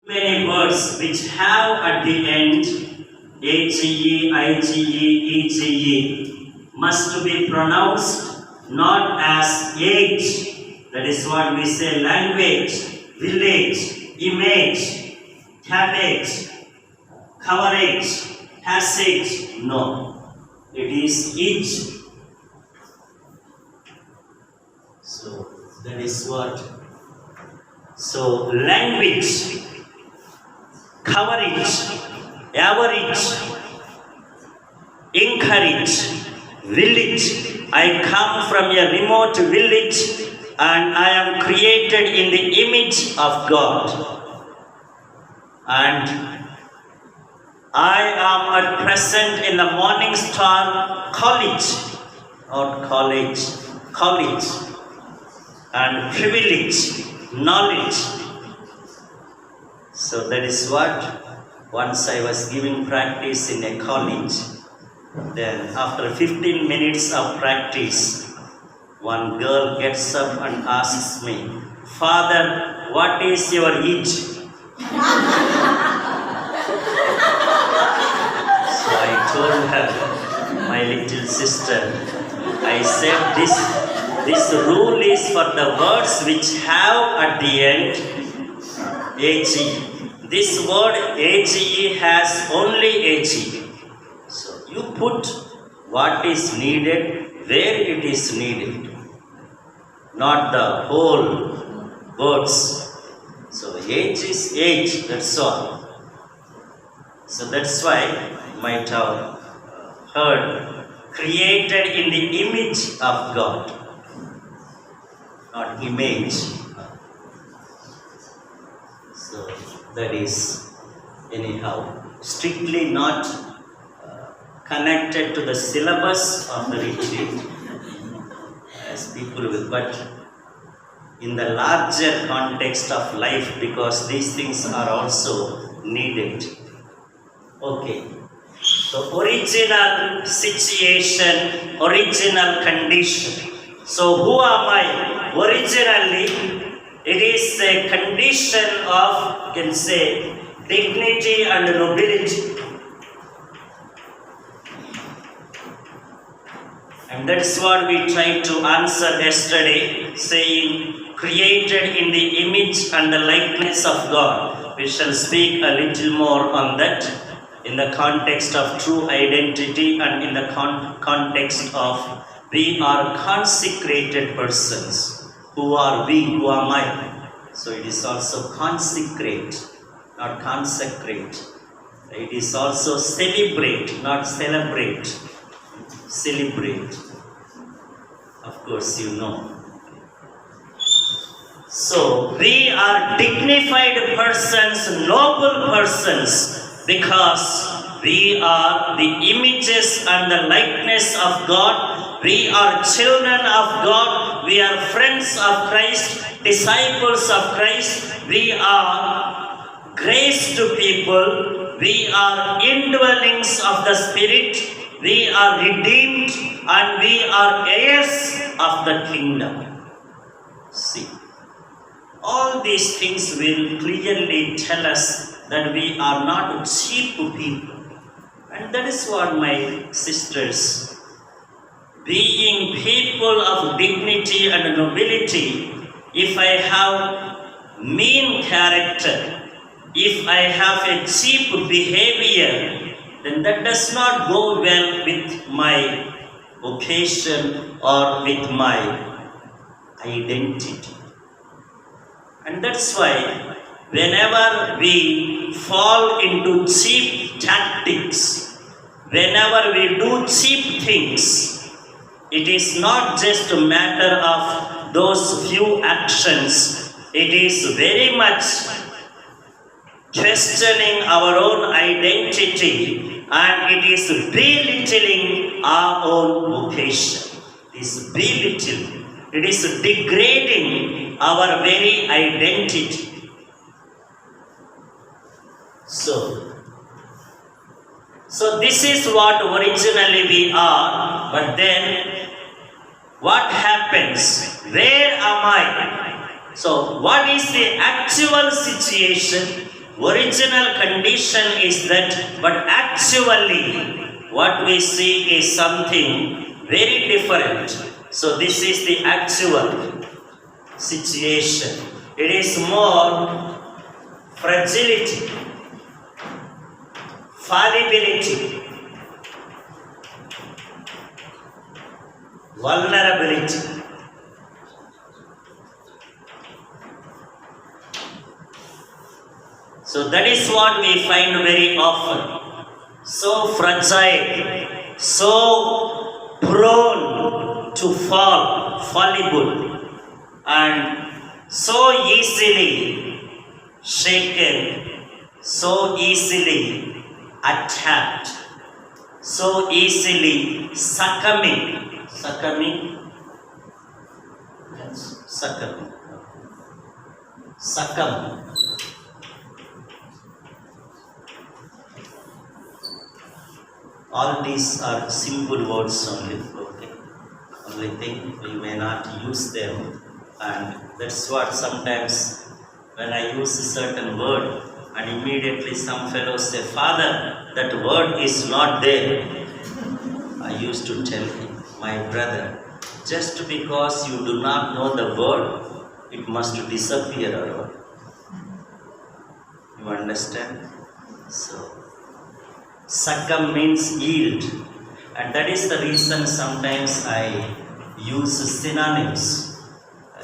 Many words which have at the end age, ige, ege must be pronounced not as age. That is what we say: language, village, image, cabbage, coverage, passage. No, it is each. So that is what. So language, coverage, average, encourage, village. I come from a remote village and I am created in the image of God. And I am at present in the Morning Star College, or college, and privilege, knowledge. So that is what once I was giving practice in a college. Then after 15 minutes of practice, one girl gets up and asks me, "Father, what is your age?" So I told her, "My little sister," I said, this rule is for the words which have at the end age. This word age has only age. So you put what is needed where it is needed, not the whole words. So age is age, that's all. So that's why you might have heard created in the image of God, not image. So that is anyhow strictly not connected to the syllabus of the retreat as people will, but in the larger context of life, because these things are also needed. Okay. So original situation, original condition. So who am I? Originally, it is a condition of, you can say, dignity and nobility. And that's what we tried to answer yesterday, saying, created in the image and the likeness of God. We shall speak a little more on that in the context of true identity and in the context of we are consecrated persons. Who are we? Who am I? So it is also consecrate, not consecrate. It is also celebrate, not celebrate. Celebrate. Of course, you know. So we are dignified persons, noble persons, because we are the images and the likeness of God. We are children of God. We are friends of Christ, disciples of Christ. We are grace to people. We are indwellings of the Spirit. We are redeemed and we are heirs of the kingdom. See, all these things will clearly tell us that we are not cheap people. And that is what my sisters, being people of dignity and nobility, if I have mean character, if I have a cheap behavior, then that does not go well with my vocation or with my identity. And that's why whenever we fall into cheap tactics, whenever we do cheap things, it is not just a matter of those few actions. It is very much questioning our own identity, and it is belittling our own vocation. It is belittling. It is degrading our very identity. So this is what originally we are, but then what happens? Where am I? So what is the actual situation? original condition is that, but actually what we see is something very different. So this is the actual situation. It is more fragility, fallibility, vulnerability. So that is what we find very often. So fragile, so prone to fall, fallible, and so easily shaken, so easily attacked, so easily succumbing. Succumbing? Yes, succumbing. Succumb. All these are simple words only, okay. Only thing we may not use them, and that's what sometimes when I use a certain word and immediately some fellows say, Father, that word is not there. I used to tell him, my brother, just because you do not know the word, it must disappear or what? You understand? So, succumb means yield, and that is the reason sometimes I use synonyms.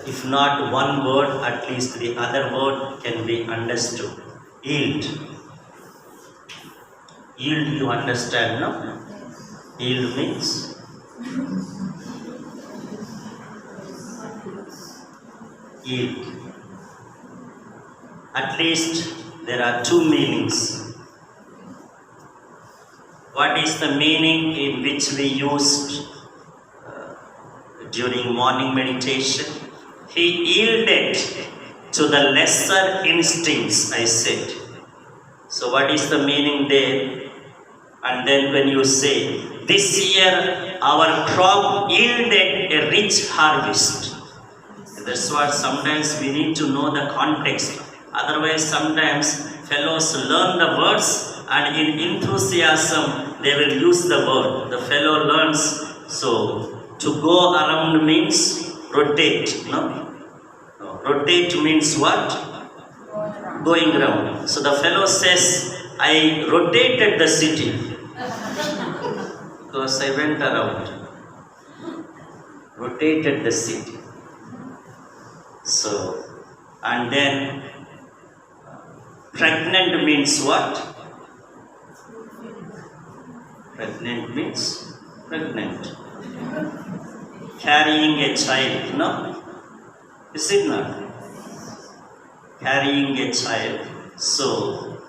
If not one word, at least the other word can be understood. Yield. Yield, you understand, no? Yield means yield. At least there are two meanings. What is the meaning in which we used during morning meditation? He yielded to the lesser instincts, I said. So what is the meaning there? And then when you say, this year our crop yielded a rich harvest. That's what sometimes we need to know the context. Otherwise sometimes fellows learn the words and in enthusiasm they will use the word. The fellow learns, so to go around means rotate, no? Rotate means what? Going around. So the fellow says, I rotated the city because I went around. Rotated the city. So, and then pregnant means what? Pregnant means pregnant. Carrying a child, no? Is it not? Carrying a child. So,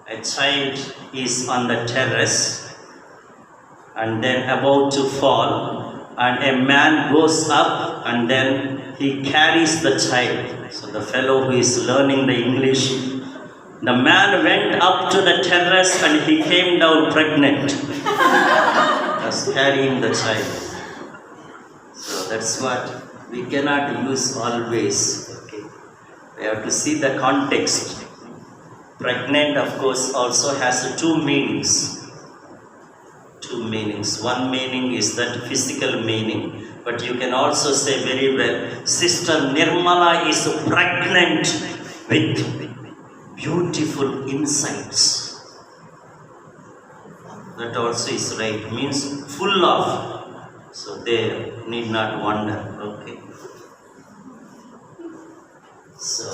a child is on the terrace and then about to fall, and a man goes up and then he carries the child. So the fellow who is learning the English, the man went up to the terrace and he came down pregnant. Was carrying the child. So that's what we cannot use always. Okay. We have to see the context. Pregnant, of course, also has two meanings. Two meanings. One meaning is that physical meaning. But you can also say very well, Sister Nirmala is pregnant with beautiful insights. That also is right. Means full of. So they need not wonder. Okay. So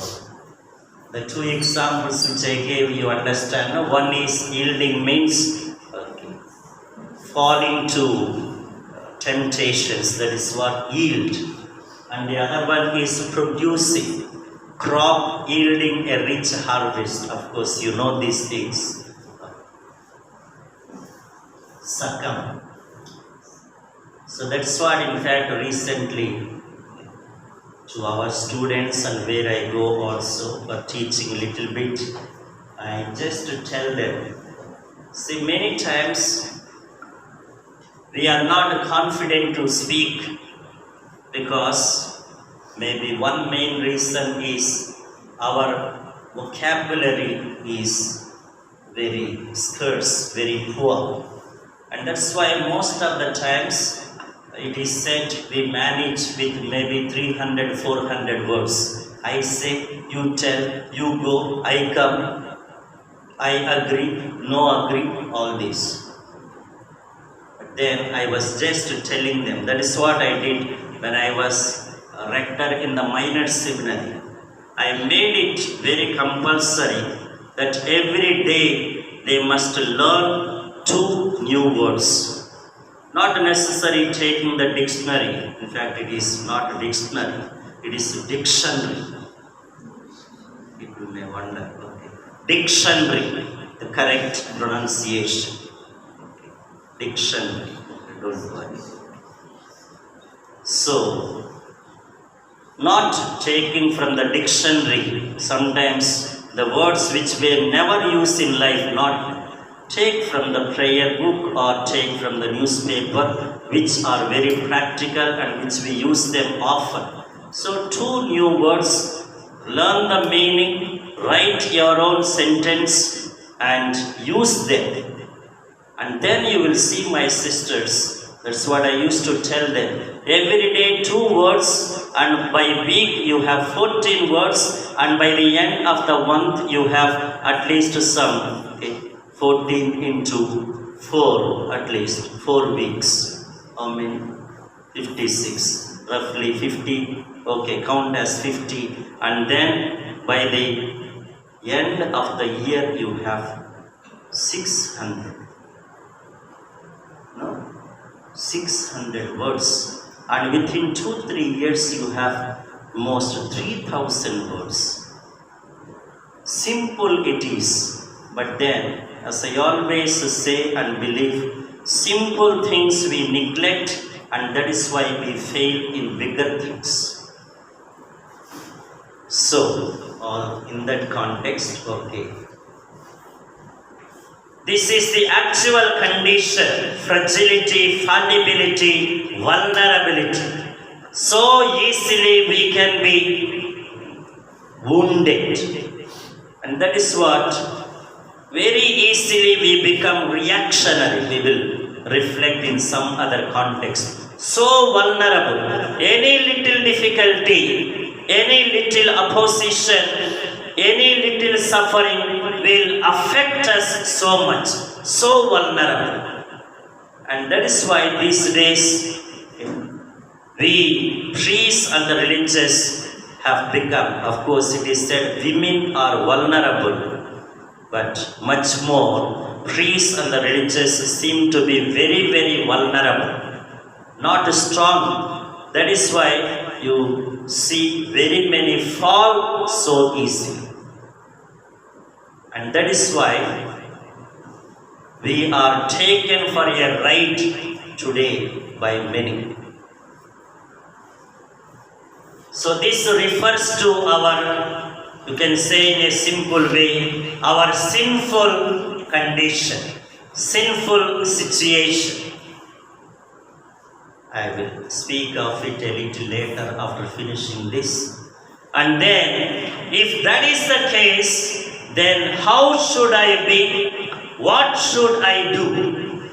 the two examples which I gave you understand. No? One is yielding means falling to temptations. That is what yield. And the other one is producing. Crop yielding a rich harvest. Of course, you know these things. Succumb. So that's what, in fact, recently to our students and where I go also for teaching a little bit, I just tell them, see, many times we are not confident to speak because maybe one main reason is our vocabulary is very scarce, very poor. And that's why most of the times it is said we manage with maybe 300, 400 words. I say, you tell, you go, I come, I agree, no agree, all this. But then I was just telling them, that is what I did when I was a rector in the minor seminary. I made it very compulsory that every day they must learn 2 new words. Not necessarily taking the dictionary. In fact, it is not a dictionary. It is a dictionary. People may wonder. Okay. Dictionary, the correct pronunciation. Okay. Dictionary. Don't worry. So, not taking from the dictionary, sometimes the words which we never use in life, not take from the prayer book or take from the newspaper, which are very practical and which we use them often. So 2 new words, learn the meaning, write your own sentence and use them. And then you will see, my sisters, that's what I used to tell them. Every day 2 words, and by week you have 14 words, and by the end of the month you have at least some 14 into 4, at least 4 weeks. How many? 56. Roughly 50. Okay, count as 50. And then by the end of the year you have 600. No? 600 words. And within 2-3 years you have almost 3,000 words. Simple it is, but then, as I always say and believe, simple things we neglect, and that is why we fail in bigger things. So, in that context, okay. This is the actual condition: fragility, fallibility, vulnerability. So easily we can be wounded, and that is what. Very easily we become reactionary. We will reflect in some other context. So vulnerable. Any little difficulty, any little opposition, any little suffering will affect us so much. So vulnerable. And that is why these days we priests and the religious have become, of course it is said women are vulnerable. But much more, priests and the religious seem to be very, very vulnerable, not strong. That is why you see very many fall so easily. And that is why we are taken for a ride today by many. So this refers to our, you can say in a simple way, our sinful condition, sinful situation. I will speak of it a little later after finishing this. And then, if that is the case, then how should I be? What should I do?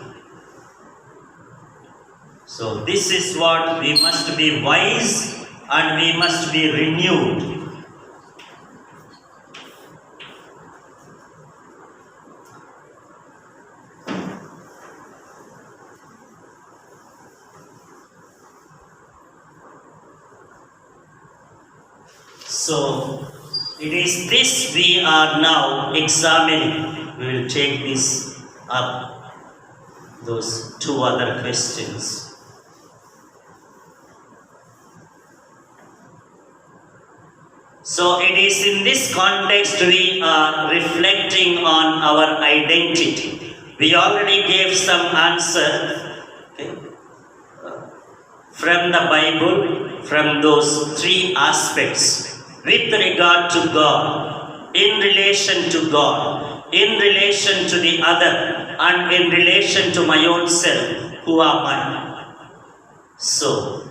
So this is what we must be wise and we must be renewed. So, it is this we are now examining. We will take this up, those 2 other questions. So, it is in this context we are reflecting on our identity. We already gave some answer from the Bible, from those 3 aspects. With regard to God, in relation to God, in relation to the other, and in relation to my own self, who am I? So,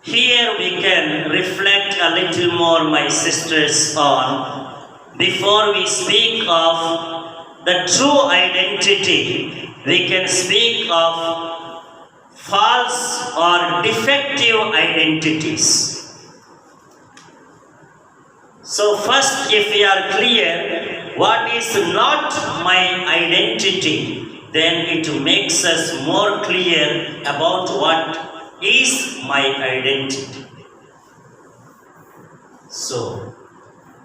here we can reflect a little more, my sisters, on before we speak of the true identity, we can speak of false or defective identities. So first, if we are clear what is not my identity, then it makes us more clear about what is my identity. So,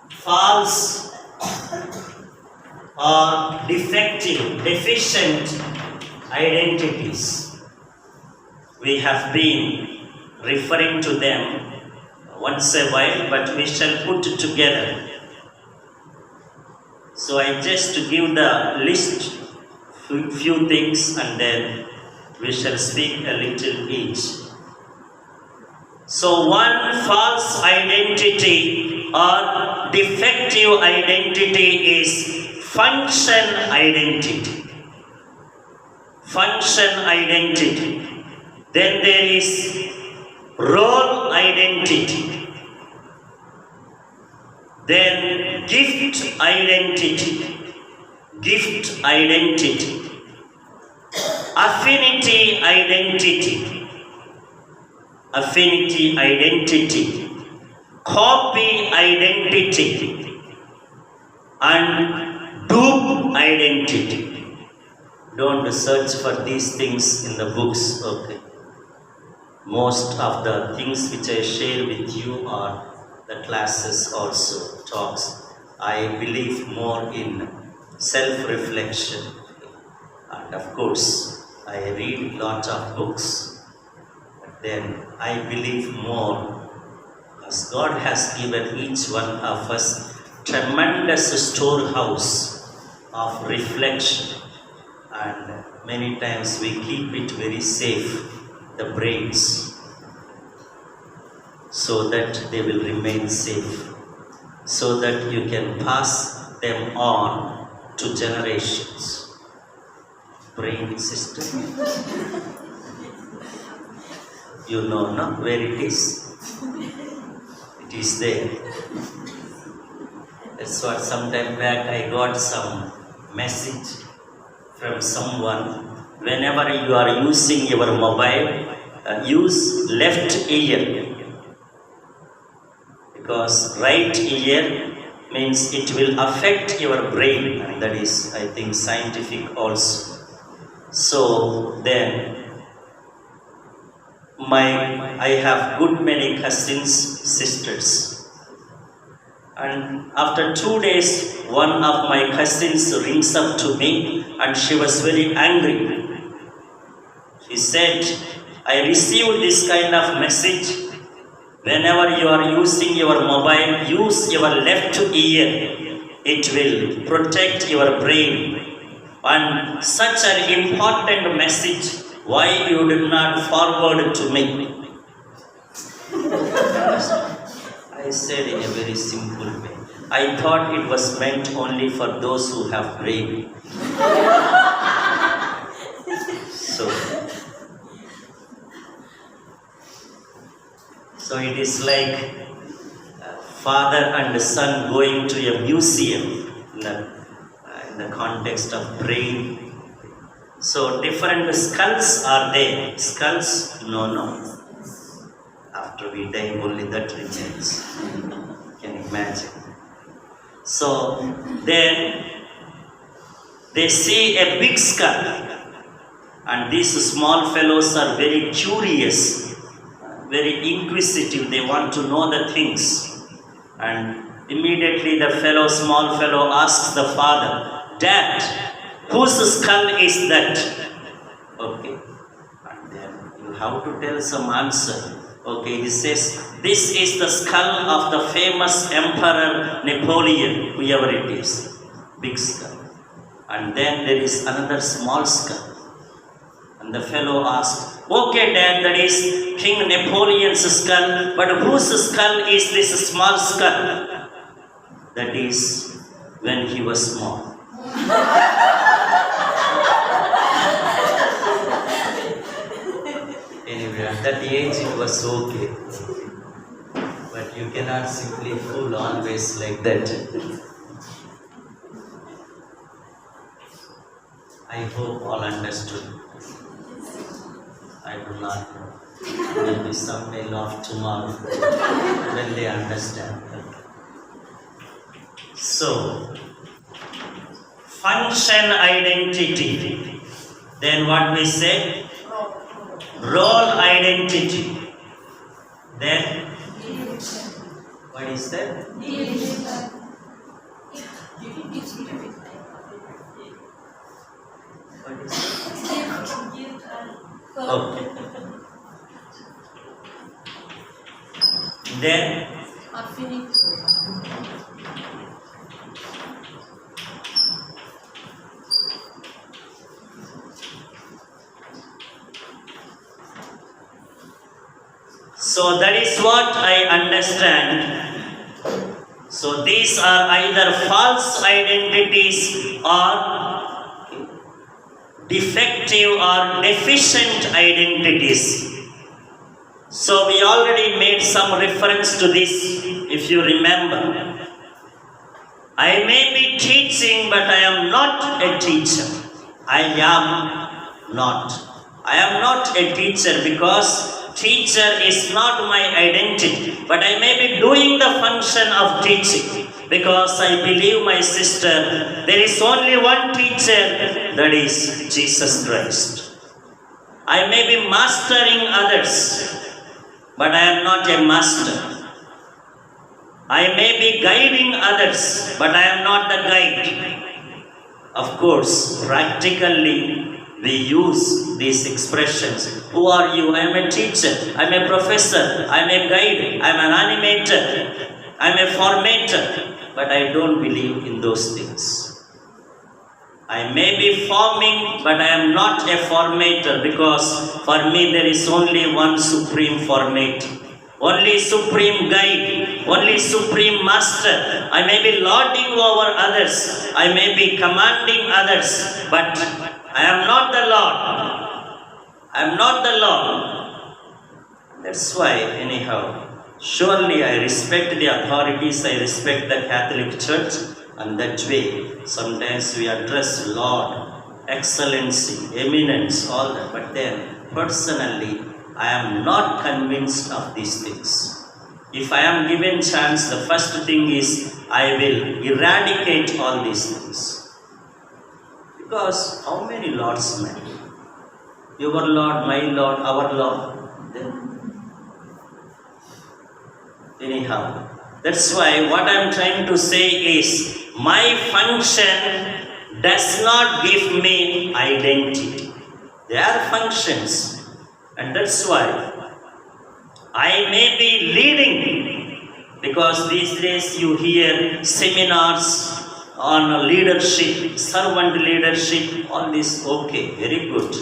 false or defective, deficient identities, we have been referring to them once a while, but we shall put it together. So I just give the list, few things, and then we shall speak a little each. So one false identity or defective identity is function identity. Function identity. Then there is role identity, then gift identity, affinity identity, copy identity, and dupe identity. Don't search for these things in the books, okay? Most of the things which I share with you are the classes also, talks. I believe more in self-reflection. And of course, I read lot of books. But then I believe more, because God has given each one of us tremendous storehouse of reflection. And many times we keep it very safe, the brains, so that they will remain safe, so that you can pass them on to generations. Brain system. You know, no? Where it is? It is there. That's what some time back I got some message from someone. Whenever you are using your mobile, use left ear, because right ear means it will affect your brain, and that is, I think, scientific also. So then, I have good many cousins, sisters, and after 2 days, one of my cousins rings up to me, and she was very angry. He said, I received this kind of message. Whenever you are using your mobile, use your left ear. It will protect your brain. And such an important message, why you did not forward to me? I said in a very simple way. I thought it was meant only for those who have brain. So it is like father and son going to a museum in the context of brain. So different skulls are there. Skulls? No. After we die, only that remains. Can you imagine? So then they see a big skull, and these small fellows are very curious, very inquisitive. They want to know the things, and immediately the small fellow asks the father, "Dad, whose skull is that?" Okay, and then you have to tell some answer. Okay, he says, "This is the skull of the famous Emperor Napoleon," whoever it is, big skull. And then there is another small skull. And the fellow asked, "Okay, Dad, that is King Napoleon's skull, but whose skull is this small skull?" That is when he was small. Anyway, at that age it was okay. But you cannot simply fool always like that. I hope all understood. I do not know. Maybe some may laugh tomorrow when they understand. So, function identity. Then what we say? Role identity. Then, what is that? What is that? Okay. Then, so that is what I understand. So these are either false identities or defective or deficient identities. So we already made some reference to this, if you remember. I may be teaching, but I am not a teacher. I am not. I am not a teacher because teacher is not my identity. But I may be doing the function of teaching because I believe, my sister, there is only one teacher, that is Jesus Christ. I may be mastering others, but I am not a master. I may be guiding others, but I am not the guide. Of course, practically, we use these expressions. Who are you? I am a teacher. I am a professor. I am a guide. I am an animator. I am a formator. But I don't believe in those things. I may be forming, but I am not a formator, because for me there is only one supreme formator, only supreme guide, only supreme master. I may be lording over others, I may be commanding others, but I am not the Lord. I am not the Lord. That's why, anyhow, surely I respect the authorities, I respect the Catholic Church, and that way sometimes we address Lord, Excellency, Eminence, all that. But then, personally, I am not convinced of these things. If I am given chance, the first thing is I will eradicate all these things. Because how many lords, man? Your Lord, my Lord, our Lord. Then, anyhow, that's why what I am trying to say is, my function does not give me identity. They are functions, and that's why I may be leading, because these days you hear seminars on leadership, servant leadership, all this. Okay, very good.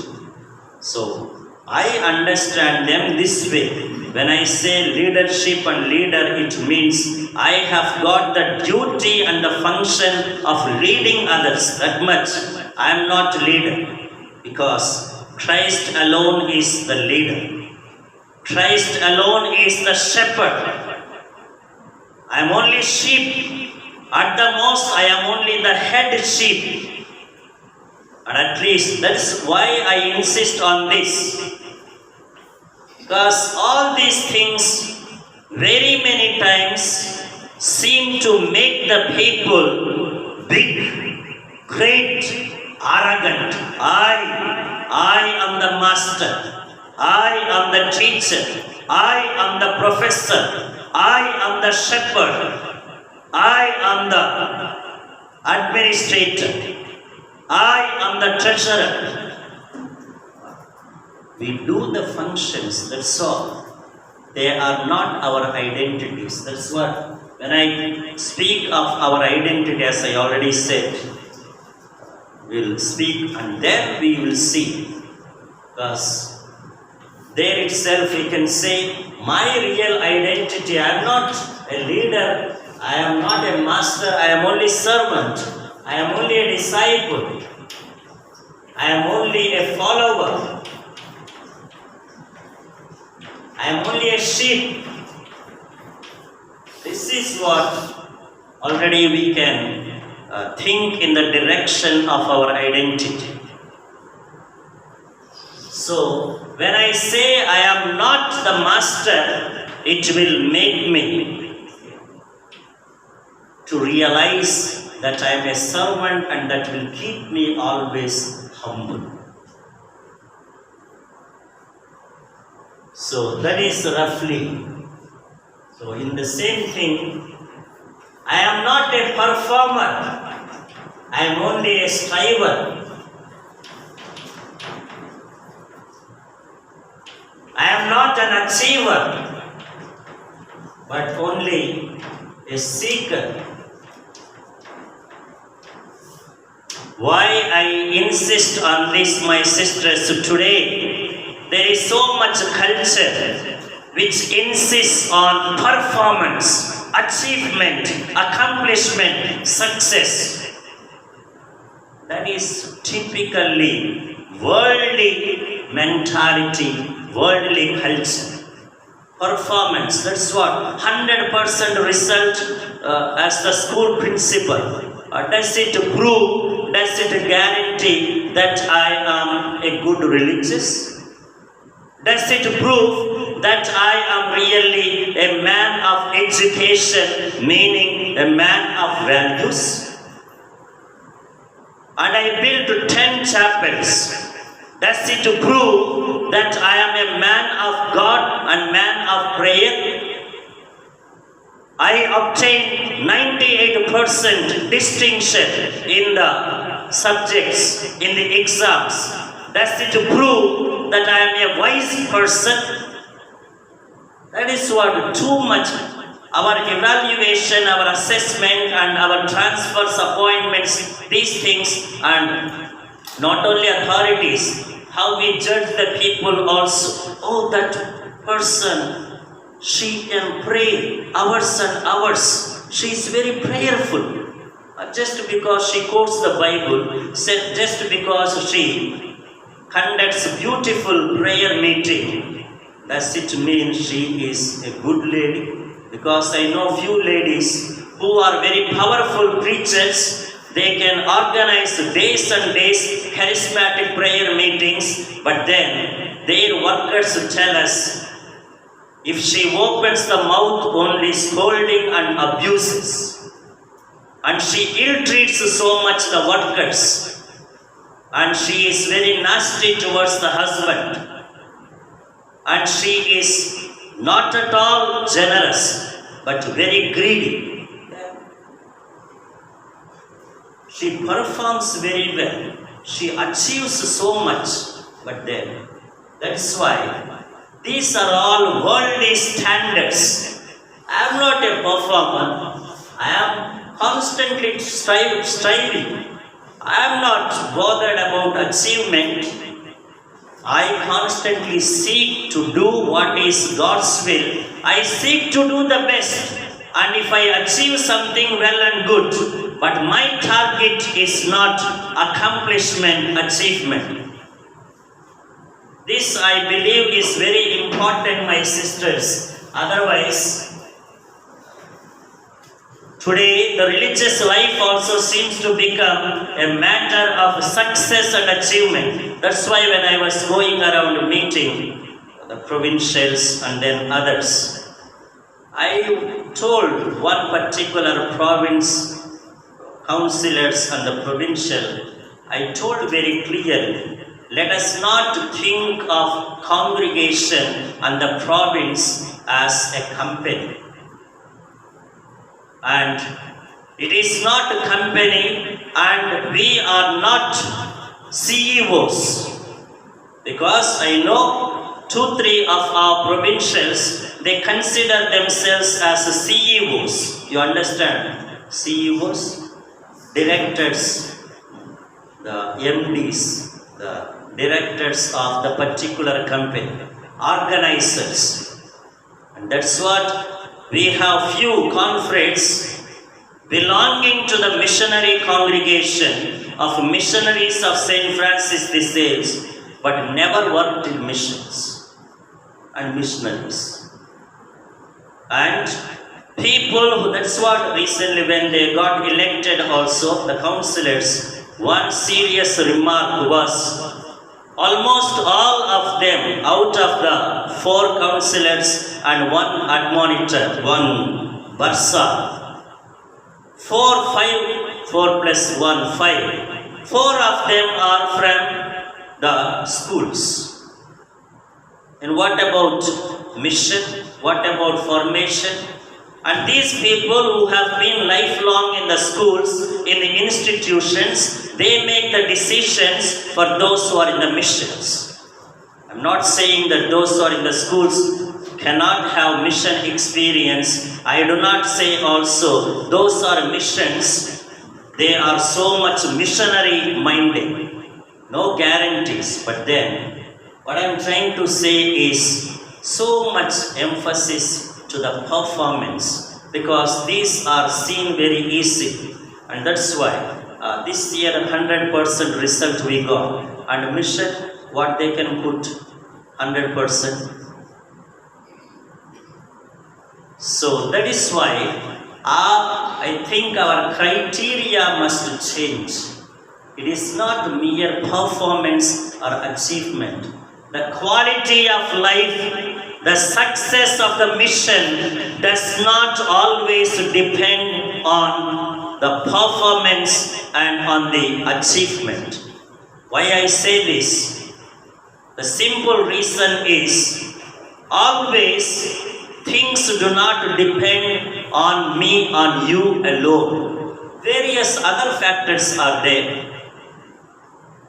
So I understand them this way. When I say leadership and leader, it means I have got the duty and the function of leading others, that much. I am not leader, because Christ alone is the leader. Christ alone is the shepherd. I am only sheep. At the most, I am only the head sheep. And at least that's why I insist on this. Because all these things very many times seem to make the people big, great, arrogant. I am the master. I am the teacher. I am the professor. I am the shepherd. I am the administrator. I am the treasurer. We do the functions, that's all. They are not our identities. That's what, when I speak of our identity, as I already said, we'll speak and then we will see. Because there itself we can say, my real identity, I am not a leader, I am not a master, I am only servant, I am only a disciple, I am only a follower. I am only a sheep. This is what already we can think in the direction of our identity. So when I say I am not the master, it will make me to realize that I am a servant, and that will keep me always humble. So that is roughly. So in the same thing, I am not a performer, I am only a striver. I am not an achiever, but only a seeker. Why I insist on this, my sisters, today? There is so much culture which insists on performance, achievement, accomplishment, success. That is typically worldly mentality, worldly culture. Performance, that's what 100% result as the school principal. Does it prove, does it guarantee that I am a good religious? Does it prove that I am really a man of education, meaning a man of values? And I built 10 chapels. Does it prove that I am a man of God and man of prayer? I obtained 98% distinction in the subjects, in the exams. Does it prove that I am a wise person? That is what too much. Our evaluation, our assessment, and our transfers, appointments, these things, and not only authorities, how we judge the people also. Oh, that person, she can pray hours and hours. She is very prayerful. Just because she quotes the Bible, just because she conducts beautiful prayer meeting, does it mean she is a good lady? Because I know few ladies who are very powerful preachers. They can organize days and days charismatic prayer meetings, but then their workers tell us, if she opens the mouth, only scolding and abuses. And she ill-treats so much the workers. And she is very nasty towards the husband. And she is not at all generous, but very greedy. She performs very well. She achieves so much, but then that's why these are all worldly standards. I am not a performer. I am constantly striving. I am not bothered about achievement. I constantly seek to do what is God's will. I seek to do the best. And if I achieve something well and good, but my target is not accomplishment, achievement. This, I believe, is very important, my sisters. Otherwise, today the religious life also seems to become a matter of success and achievement. That's why when I was going around meeting the provincials and then others, I told one particular province councillors and the provincial, I told very clearly, let us not think of congregation and the province as a company. And it is not a company, and we are not CEOs. Because I know 2-3 of our provincials, they consider themselves as CEOs. You understand? CEOs? Directors, the MDs, the directors of the particular company, organizers. And that's what we have few confrères belonging to the missionary congregation of missionaries of St. Francis de Sales, but never worked in missions and missionaries. And people who, that's what recently when they got elected also, the councillors, one serious remark was, Almost all of them, out of the 4 counselors and 1 admonitor, 1 bursa, 4 plus 1, 5. 4 of them are from the schools. And what about mission? What about formation? And these people who have been lifelong in the schools, in the institutions, they make the decisions for those who are in the missions. I'm not saying that those who are in the schools cannot have mission experience. I do not say also those are missions, they are so much missionary minded. No guarantees, but then what I'm trying to say is so much emphasis to the performance, because these are seen very easy, and that's why this year 100% result we got, and mission what they can put 100%. So that is why I think our criteria must change. It is not mere performance or achievement. The quality of life, the success of the mission does not always depend on the performance and on the achievement. Why I say this? The simple reason is always things do not depend on me, on you alone. Various other factors are there.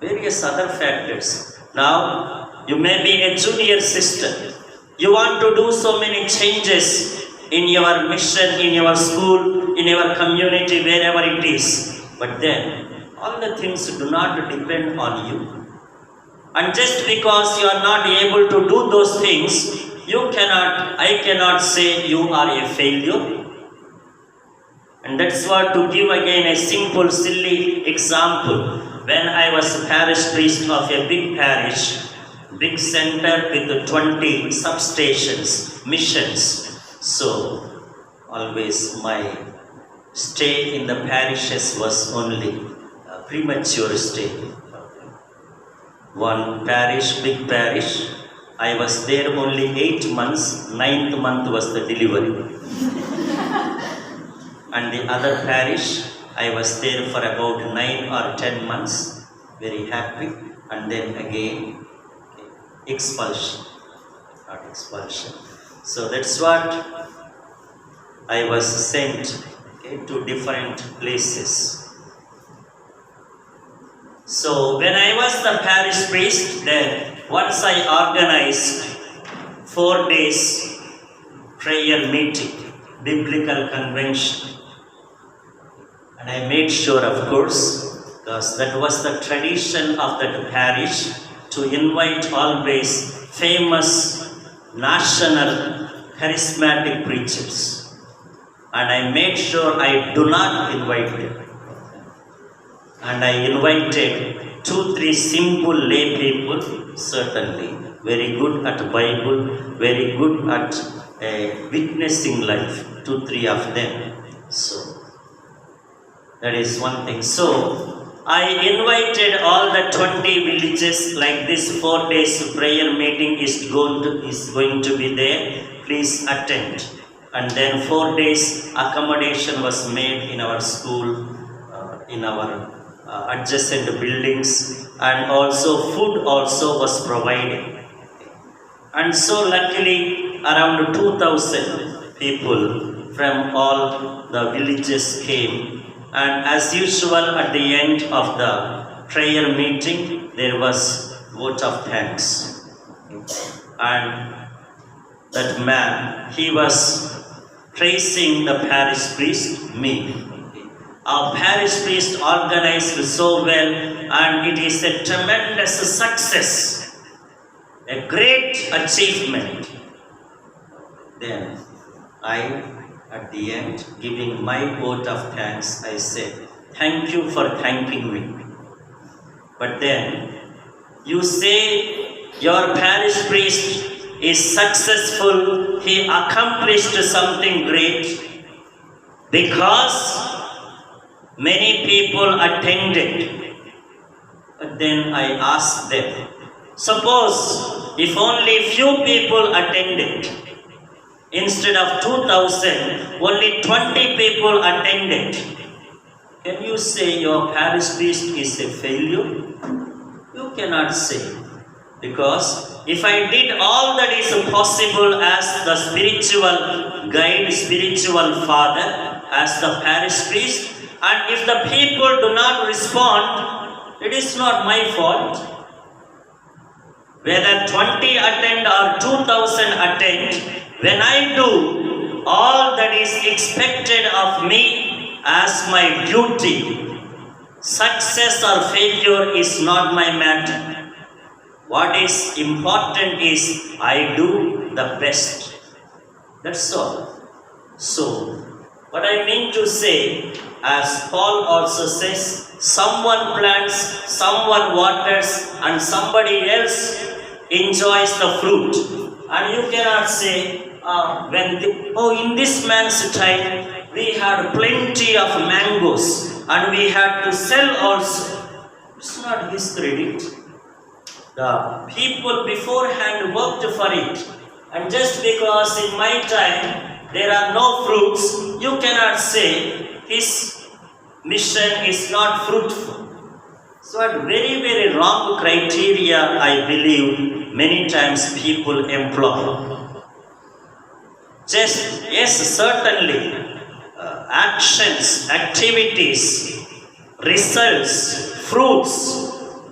Various other factors. Now, you may be a junior sister. You want to do so many changes in your mission, in your school, in your community, wherever it is. But then, all the things do not depend on you. And just because you are not able to do those things, I cannot say you are a failure. And that's what, to give again a simple, silly example. When I was parish priest of a big parish, big center with 20 substations, missions. So, always my stay in the parishes was only a premature stay. One parish, big parish, I was there only 8 months, 9th month was the delivery. And the other parish, I was there for about 9 or 10 months, very happy, and then again, expulsion, not expulsion. So that's what I was sent to different places. So when I was the parish priest, then once I organized 4 days prayer meeting, biblical convention. And I made sure, of course, because that was the tradition of that parish, to invite always famous national charismatic preachers. And I made sure I do not invite them. And I invited 2-3 simple lay people, certainly, very good at Bible, very good at witnessing life, 2-3 of them. So, that is one thing. So, I invited all the 20 villages, like this 4 days prayer meeting is going to be there. Please attend. And then 4 days accommodation was made in our school, in our adjacent buildings, and also food also was provided. And so luckily around 2,000 people from all the villages came. And as usual, at the end of the prayer meeting, there was vote of thanks. And that man, he was praising the parish priest, me. Our parish priest organized so well, and it is a tremendous success, a great achievement. Then I, at the end, giving my vote of thanks, I said, thank you for thanking me. But then, you say your parish priest is successful, he accomplished something great, because many people attended. But then I asked them, Suppose if only few people attended, instead of 2000, only 20 people attended. Can you say your parish priest is a failure? You cannot say. Because if I did all that is possible as the spiritual guide, spiritual father, as the parish priest, and if the people do not respond, it is not my fault. Whether 20 attend or 2000 attend, when I do all that is expected of me as my duty, success or failure is not my matter. What is important is I do the best. That's all. So, what I mean to say, as Paul also says, someone plants, someone waters, and somebody else enjoys the fruit. And you cannot say, in this man's time, we had plenty of mangoes, and we had to sell also. It's not his credit. The people beforehand worked for it. And just because in my time there are no fruits, you cannot say his mission is not fruitful. So at very, very wrong criteria, I believe many times people employ. Just, yes, certainly, actions, activities, results, fruits,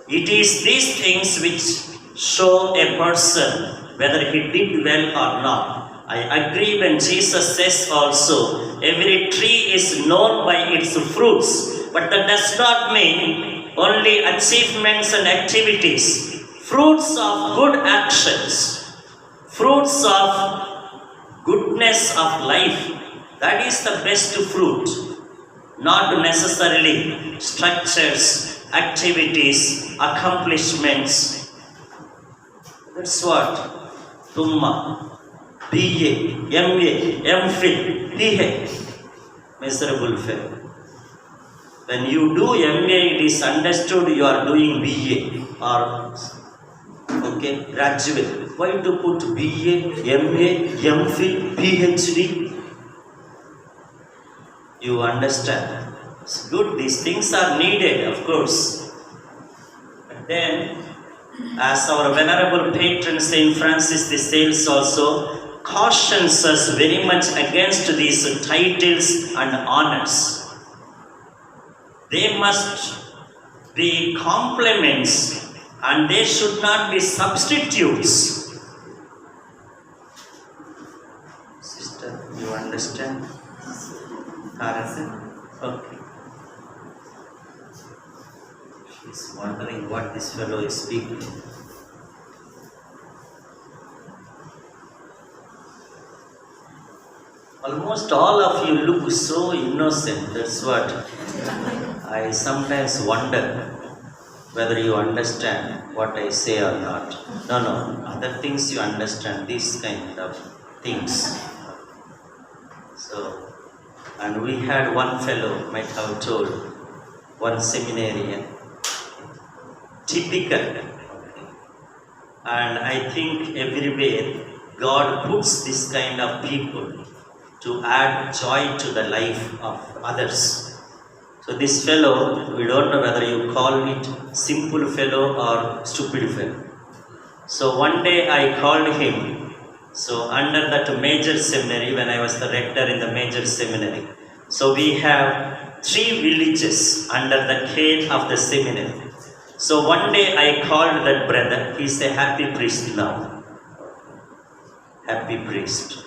it is these things which show a person whether he did well or not. I agree when Jesus says also, every tree is known by its fruits, but that does not mean only achievements and activities. Fruits of good actions, fruits of goodness of life, that is the best fruit. Not necessarily structures, activities, accomplishments. That's what Tumma, BA, MA, MPhil, PhD, miserable fellow. When you do MA, it is understood you are doing BA or graduate. Why to put BA, MA, MPhil, PhD? You understand? It's good, these things are needed, of course. But then, as our venerable patron Saint Francis de Sales also cautions us very much against these titles and honors. They must be complements and they should not be substitutes. Sister, you understand? Okay. She's wondering what this fellow is speaking. Almost all of you look so innocent. That's what I sometimes wonder whether you understand what I say or not. No, other things you understand, these kind of things. So, and we had one fellow, might have told, one seminarian, typical. And I think everywhere God puts this kind of people to add joy to the life of others. So this fellow, we don't know whether you call it simple fellow or stupid fellow. So one day I called him. So under that major seminary, when I was the rector in the major seminary, so we have 3 villages under the care of the seminary. So one day I called that brother. He's a happy priest now. Happy priest.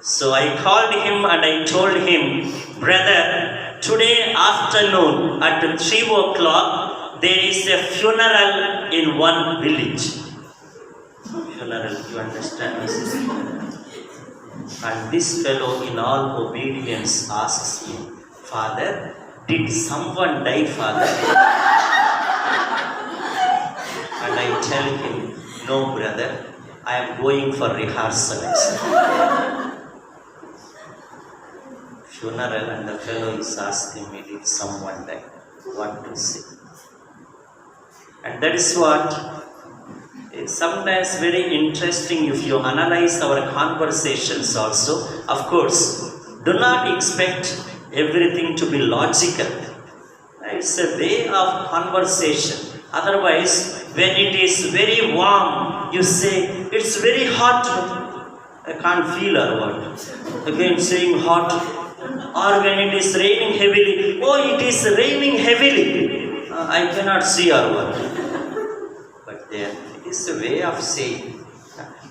So I called him and I told him, brother, today afternoon at 3 o'clock, there is a funeral in one village. Funeral, you understand? And this fellow in all obedience asks me, Father, did someone die, Father? And I tell him, no brother, I am going for rehearsals. Funeral, and the fellow is asking me, did someone die? What to say? And that is what sometimes very interesting if you analyze our conversations also. Of course, do not expect everything to be logical. It's a way of conversation. Otherwise, when it is very warm, you say, it's very hot. I can't feel our word. Again, saying hot. Or when it is raining heavily, oh, it is raining heavily. I cannot see our word. But there, it is a way of saying.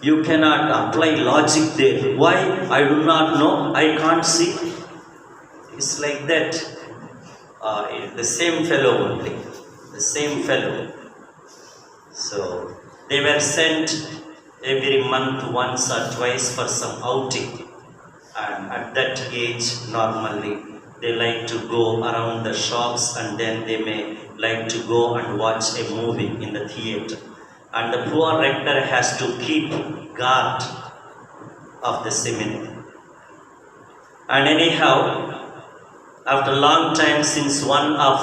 You cannot apply logic there. Why? I do not know. I can't see. It's like that. The same fellow only. The same fellow. So, they were sent every month once or twice for some outing. And at that age, normally, they like to go around the shops and then they may like to go and watch a movie in the theater. And the poor rector has to keep guard of the seminary. And anyhow, after a long time since one of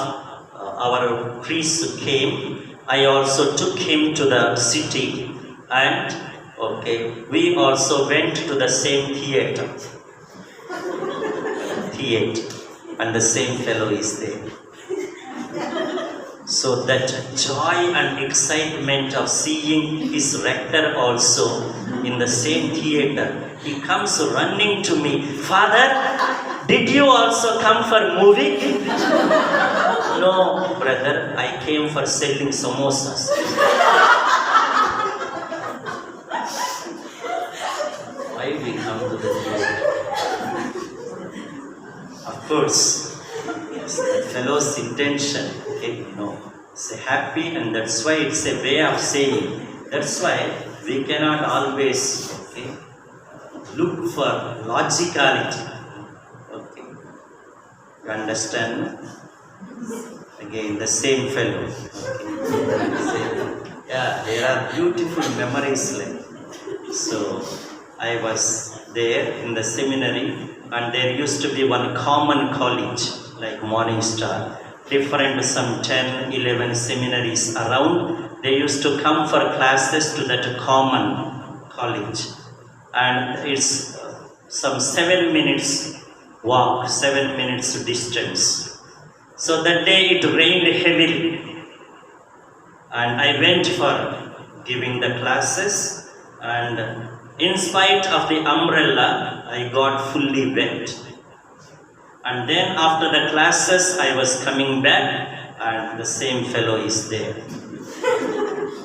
our priests came, I also took him to the city and we also went to the same theater. And the same fellow is there. So that joy and excitement of seeing his rector also in the same theater, he comes running to me, Father, did you also come for movie? No, brother, I came for selling samosas. Why we come to the theater? Of course, it's the fellow's intention. It's a happy, and that's why it's a way of saying. That's why we cannot always look for logicality. You understand? Again, the same fellow. Yeah, there are beautiful memories like. So, I was there in the seminary, and there used to be one common college, like Morning Star. Different, some 10, 11 seminaries around. They used to come for classes to that common college. And it's some 7 minutes walk, 7 minutes distance. So that day it rained heavily. And I went for giving the classes, and in spite of the umbrella, I got fully wet. And then after the classes, I was coming back, and the same fellow is there.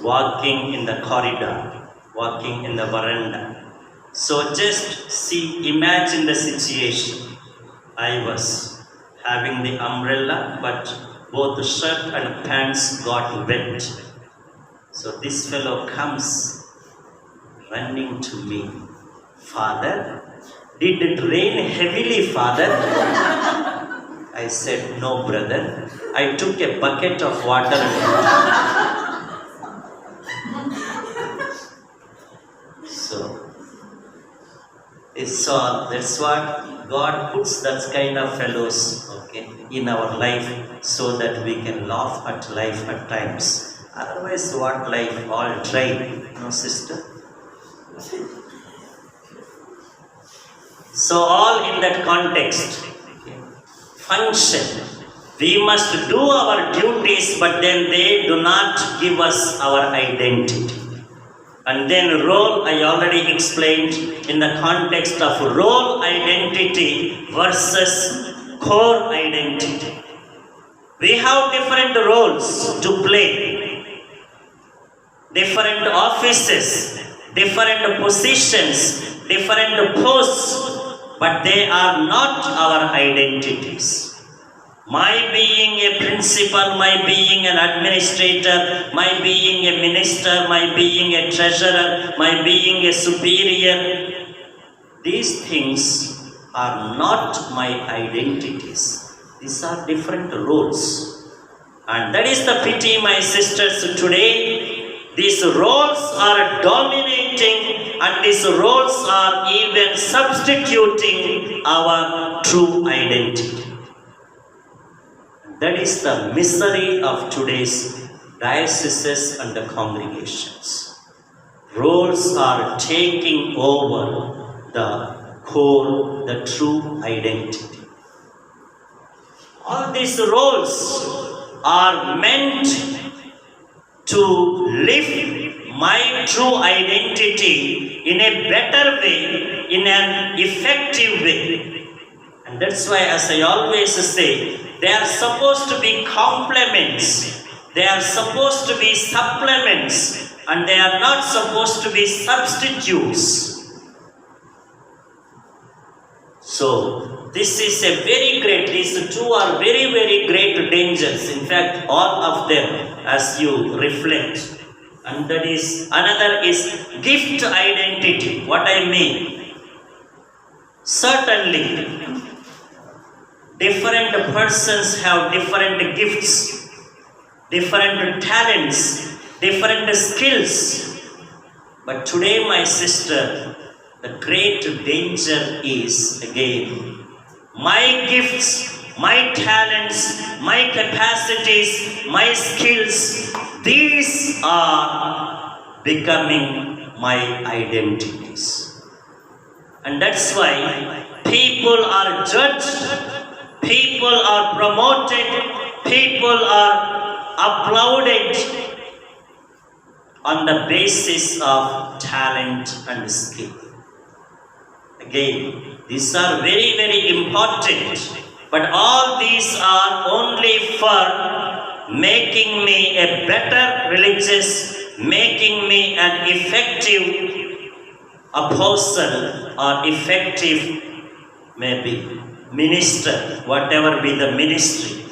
Walking in the corridor, walking in the veranda. So just imagine the situation. I was having the umbrella, but both the shirt and pants got wet. So this fellow comes running to me, Father, did it rain heavily, Father? I said, no, brother. I took a bucket of water So that's what God puts that kind of fellows in our life, so that we can laugh at life at times. Otherwise, what life all dry, no sister? So all in that context, function. We must do our duties, but then they do not give us our identity. And then role, I already explained in the context of role identity versus core identity. We have different roles to play, different offices, different positions, different posts, but they are not our identities. My being a principal, my being an administrator, my being a minister, my being a treasurer, my being a superior, these things are not my identities. These are different roles. And that is the pity, my sisters, today. These roles are dominating, and these roles are even substituting our true identity. That is the misery of today's dioceses and the congregations. roles are taking over the core, the true identity. All these roles are meant to lift my true identity in a better way, in an effective way. And that's why, as I always say, they are supposed to be complements, they are supposed to be supplements, and they are not supposed to be substitutes. So, this is a very great, these two are very, very great dangers. In fact, all of them, as you reflect. And that is, another is gift identity. What I mean? Certainly, different persons have different gifts, different talents, different skills. But today, my sister, the great danger is again, my gifts, my talents, my capacities, my skills, these are becoming my identities. And that's why people are judged, people are promoted, people are applauded on the basis of talent and skill. Again, these are very, very important, but all these are only for making me a better religious, making me an effective apostle or effective maybe minister, whatever be the ministry.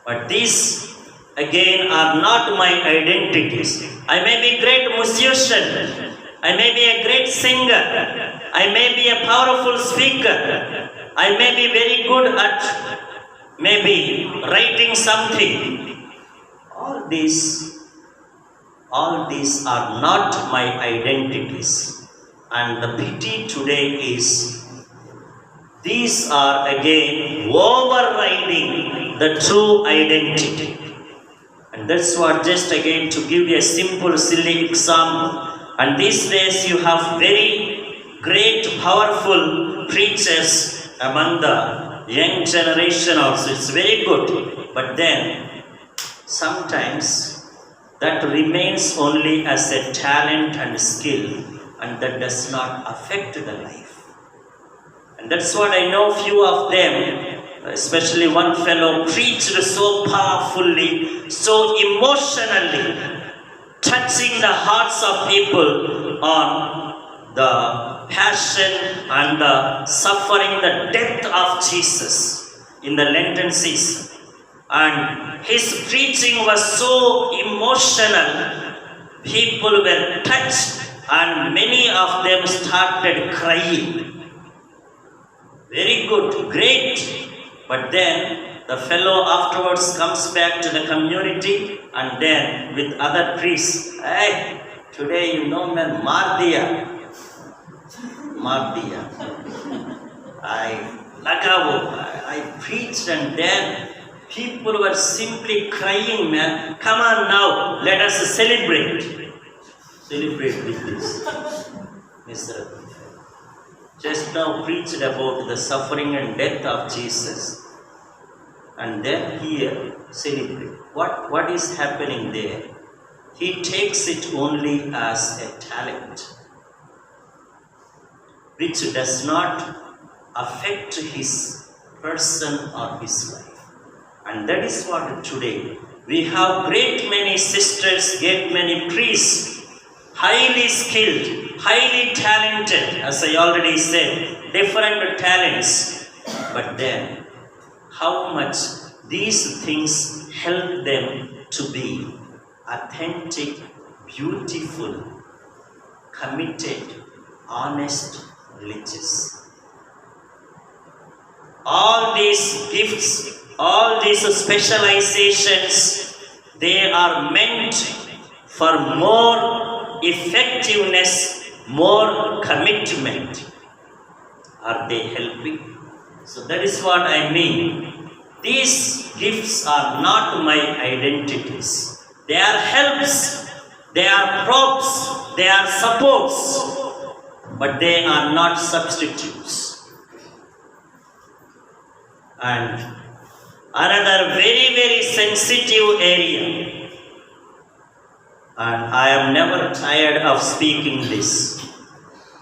But these again are not my identities. I may be a great musician, I may be a great singer, I may be a powerful speaker, I may be very good at maybe writing something. All these are not my identities. And the pity today is these are again overriding the true identity. And that's what, just again to give you a simple, silly example. And these days you have very great, powerful preachers among the young generation also. It's very good. But then, sometimes that remains only as a talent and skill, and that does not affect the life. And that's what I know few of them, especially one fellow preached so powerfully, so emotionally, touching the hearts of people on the passion and the suffering, the death of Jesus in the Lenten season. And his preaching was so emotional, people were touched and many of them started crying. Very good, great. But then the fellow afterwards comes back to the community and then with other priests, hey, today you know man, Mardia. I preached and then people were simply crying, man. Come on now, let us celebrate. Celebrate with this. Miserable. Just now preached about the suffering and death of Jesus. And then here, celebrate. What is happening there? He takes it only as a talent, which does not affect his person or his life. And that is what today, we have great many sisters, great many priests, highly skilled, highly talented, as I already said, different talents. But then, how much these things help them to be authentic, beautiful, committed, honest, religious. All these gifts, all these specializations, they are meant for more effectiveness, more commitment. Are they helping? So that is what I mean. These gifts are not my identities. They are helps, They are props, they are supports, but they are not substitutes. And another very, very sensitive area, and I am never tired of speaking this.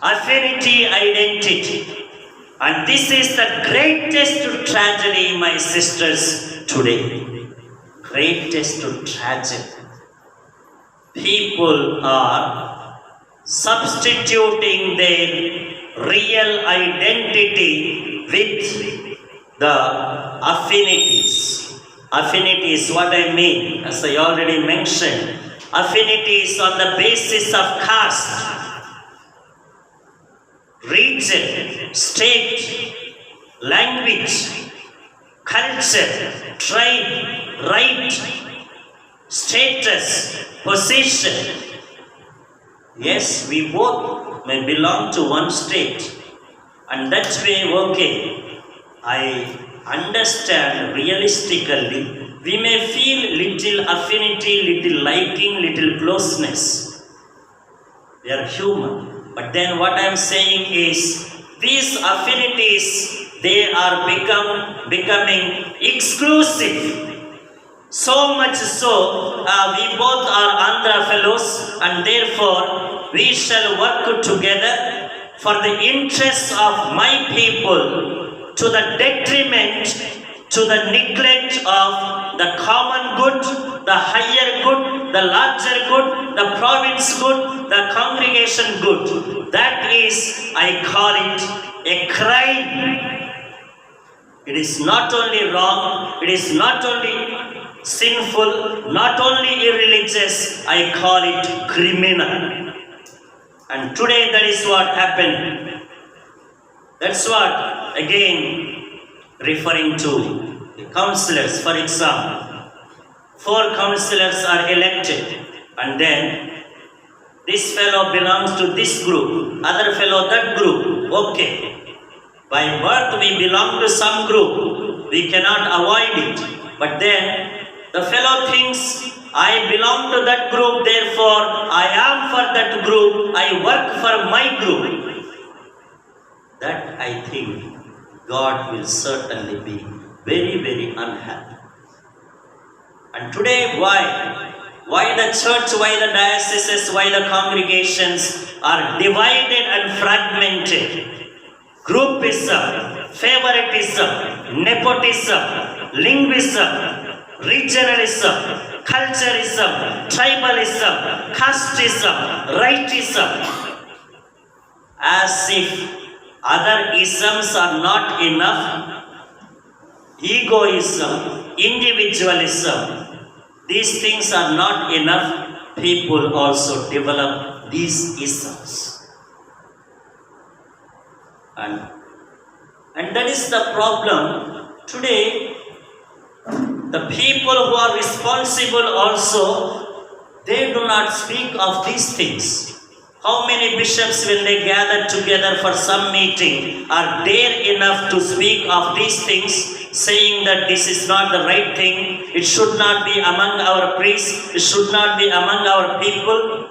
Affinity identity. And this is the greatest tragedy, my sisters, today. Greatest tragedy. People are substituting their real identity with the affinities. Affinities, what I mean, as I already mentioned, affinities on the basis of caste, region, state, language, culture, tribe, right, status, position. Yes, we both may belong to one state, and that way, okay, I understand realistically, we may feel little affinity, little liking, little closeness. We are human. But then what I am saying is, these affinities, they are becoming exclusive. So much so, we both are Andhra fellows, and therefore we shall work together for the interests of my people, to the detriment, to the neglect of the common good, the higher good, the larger good, the province good, the congregation good. That is, I call it a crime. It is not only wrong, it is not only sinful, not only irreligious, I call it criminal. And today that is what happened. That's what, again, referring to the councillors, for example. 4 councillors are elected, and then this fellow belongs to this group, other fellow that group. Okay. By birth we belong to some group, we cannot avoid it. But then the fellow thinks, I belong to that group, therefore I am for that group, I work for my group. That, I think, God will certainly be very, very unhappy. And today, why? Why the church, why the dioceses, why the congregations are divided and fragmented? Groupism, favoritism, nepotism, linguism, regionalism, culturism, tribalism, casteism, rightism. As if other isms are not enough, egoism, individualism, these things are not enough, people also develop these isms. And that is the problem. Today, the people who are responsible also, they do not speak of these things. How many bishops, when they gather together for some meeting, are dare enough to speak of these things, saying that this is not the right thing, it should not be among our priests, it should not be among our people?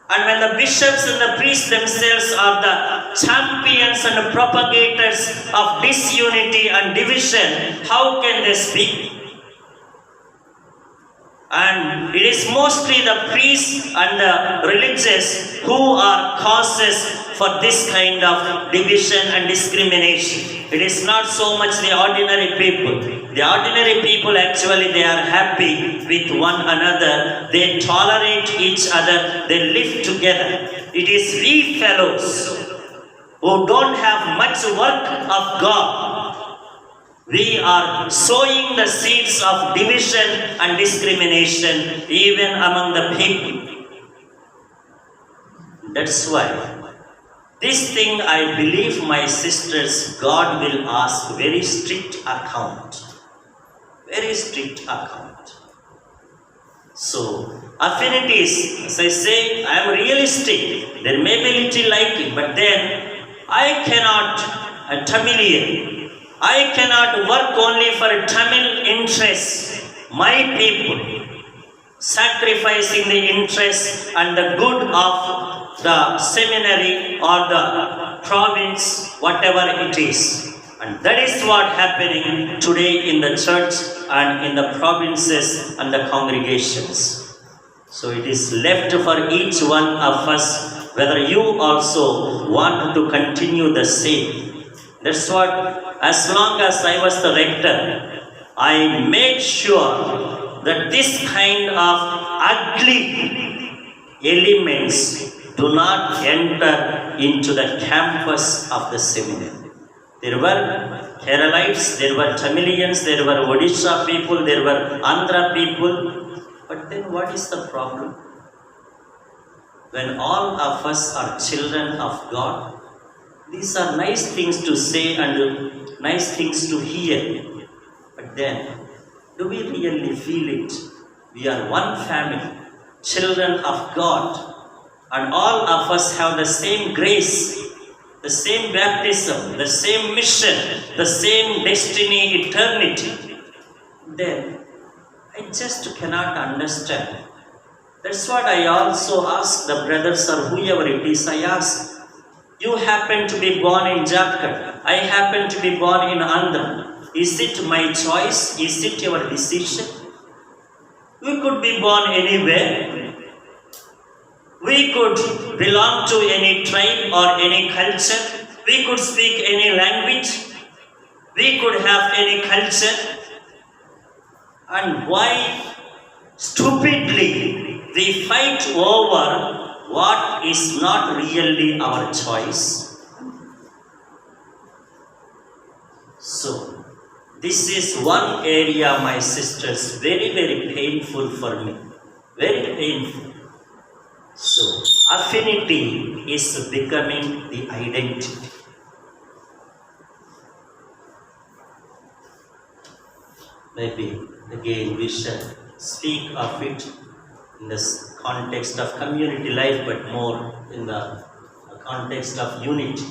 And when the bishops and the priests themselves are the champions and propagators of disunity and division, how can they speak? And it is mostly the priests and the religious who are causes for this kind of division and discrimination. It is not so much the ordinary people. The ordinary people, actually, they are happy with one another. They tolerate each other. They live together. It is we fellows who don't have much work of God. We are sowing the seeds of division and discrimination even among the people. That's why this thing, I believe, my sisters, God will ask very strict account. Very strict account. So, affinities, as I say, I am realistic. There may be little liking, but then I cannot, a Tamilian, I cannot work only for Tamil interests, my people. sacrificing the interest and the good of the seminary or the province, whatever it is. And that is what happening today in the church and in the provinces and the congregations. So it is left for each one of us whether you also want to continue the same. That's what, as long as I was the rector, I made sure that this kind of ugly elements do not enter into the campus of the seminary. There were Keralites, there were Tamilians, there were Odisha people, there were Andhra people. But then what is the problem? When all of us are children of God, these are nice things to say and nice things to hear. But then, do we really feel it? We are one family, children of God, and all of us have the same grace, the same baptism, the same mission, the same destiny, eternity. Then, I just cannot understand. That's what I also ask the brothers or whoever it is. I ask, you happen to be born in Jharkhand. I happen to be born in Andhra. Is it my choice? Is it your decision? We could be born anywhere. We could belong to any tribe or any culture. We could speak any language. We could have any culture. And why stupidly we fight over what is not really our choice? So, this is one area, my sisters, very, very painful for me. Very painful. So, affinity is becoming the identity. Maybe again we shall speak of it in this context of community life, but more in the context of unity.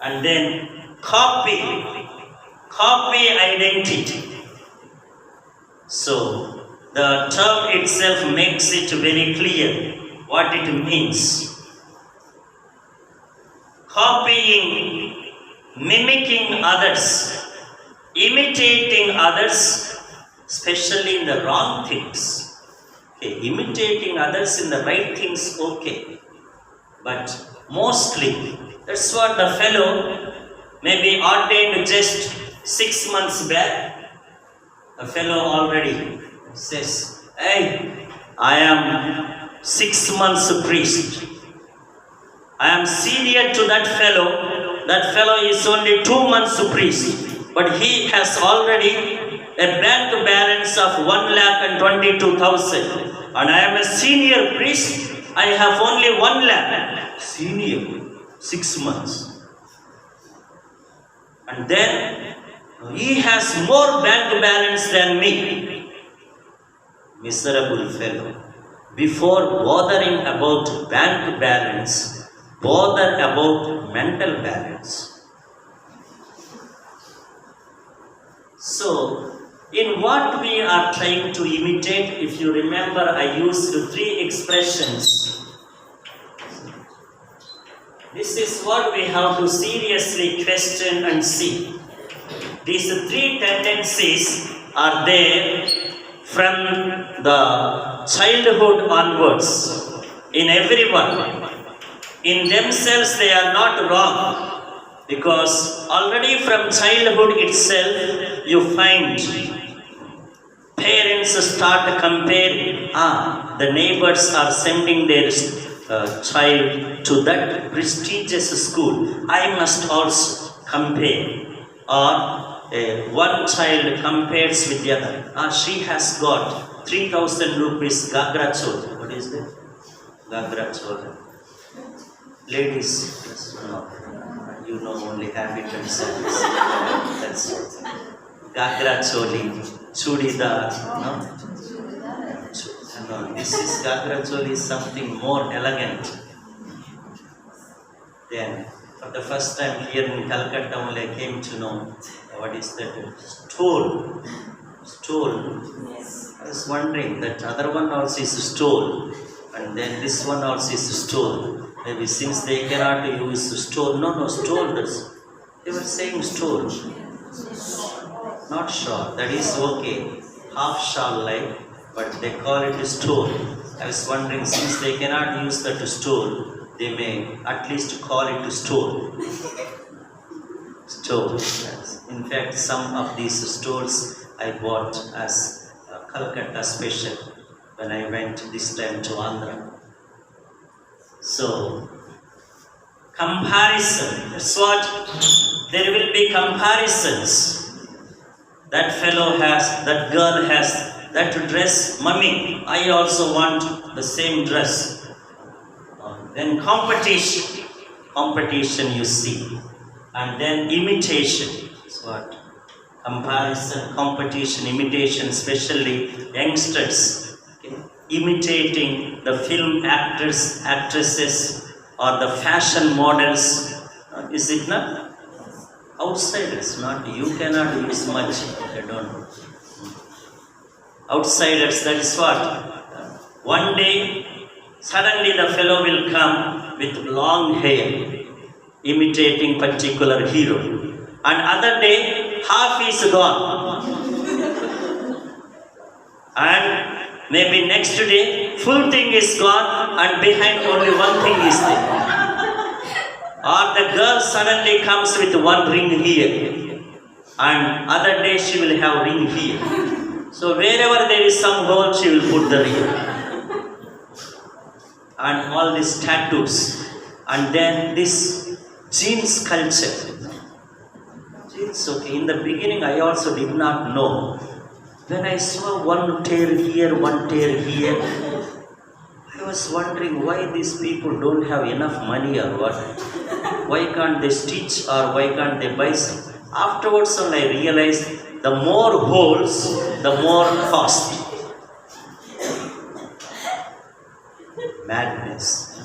And then copy identity. So the term itself makes it very clear what it means. Copying, mimicking others, imitating others, especially in the wrong things. Okay, imitating others in the right things, okay. But mostly, that's what the fellow, maybe ordained just 6 months back, a fellow already says, hey, I am 6 months priest. I am senior to that fellow. That fellow is only 2 months priest. But he has already a bank balance of 1,22,000, and I am a senior priest. I have only 1 lakh. Senior, 6 months. And then he has more bank balance than me. Miserable fellow. Before bothering about bank balance, bother about mental balance. So, in what we are trying to imitate, if you remember, I used 3 expressions. This is what we have to seriously question and see. These 3 tendencies are there from the childhood onwards in everyone. In themselves, they are not wrong, because already from childhood itself, you find parents start comparing. The neighbors are sending their child to that prestigious school. I must also compare. Or one child compares with the other. She has got 3,000 rupees Gagra chol. What is that? Gagra chol. Ladies, no. You know only habit and service. That's it. Gagra choli, chudidar, no? No, this is Gagra choli, something more elegant. Then, for the first time here in Calcutta, only I came to know what is that stole. Stole. I was wondering that other one also is stole, and then this one also is stole. Maybe since they cannot use stole, no, stole. They were saying stole. Not sure. That is okay. Half shawl like, but they call it stole. I was wondering, since they cannot use that stole, they may at least call it stole. Stole. Yes. In fact, some of these stoles I bought as Calcutta special when I went this time to Andhra. So, comparison. That's what, there will be comparisons. That fellow has, that girl has that dress, mommy, I also want the same dress. Then competition you see. And then imitation. That's what? Comparison, competition, imitation, especially youngsters. Okay? Imitating the film actors, actresses, or the fashion models. Is it not? Outsiders, not you cannot use much. I don't know. Outsiders, that is what? One day, suddenly the fellow will come with long hair, imitating particular hero. And other day, half is gone. And maybe next day, full thing is gone and behind only one thing is there. Or the girl suddenly comes with one ring here, and other day she will have ring here. So wherever there is some hole, she will put the ring. And all these tattoos. And then this jeans culture. Jeans, okay. In the beginning, I also did not know. When I saw one tear here, one tear here, I was wondering why these people don't have enough money or what. Why can't they stitch or why can't they buy some? Afterwards only I realized the more holes, the more cost. Madness.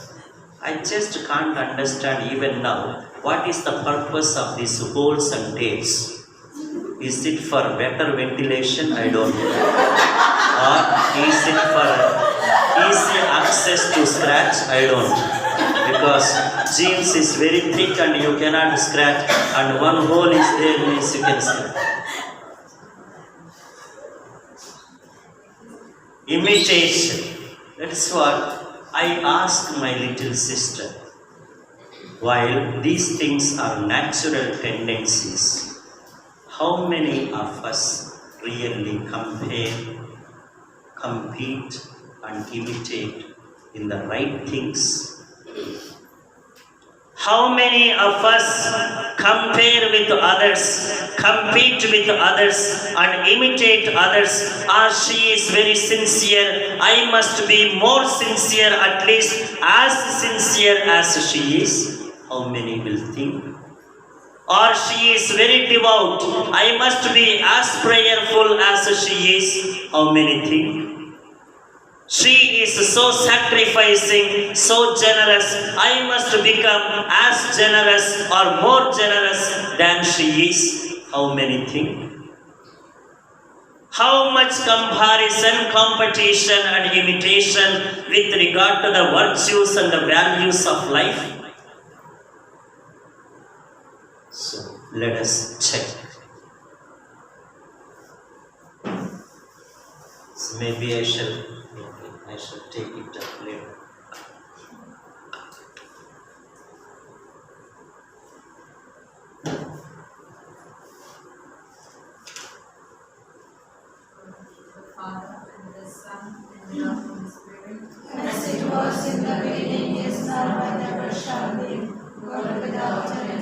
I just can't understand even now what is the purpose of these holes and tears. Is it for better ventilation? I don't know. Or is it for easy access to scratch? I don't know. Because jeans is very thick and you cannot scratch, and one hole is there means you can scratch. Imitation. That is what I asked my little sister. While these things are natural tendencies, how many of us really compare, compete, and imitate in the right things? How many of us compare with others, compete with others, and imitate others? She is very sincere, I must be more sincere, at least as sincere as she is. How many will think? Or she is very devout, I must be as prayerful as she is. How many think? She is so sacrificing, so generous, I must become as generous or more generous than she is. How many think? How much comparison, competition and imitation with regard to the virtues and the values of life? So, let us check. So maybe I shall take it up later. Father, and the Son, and the Holy Spirit, as it was in the beginning, is now, and ever shall be, world without end.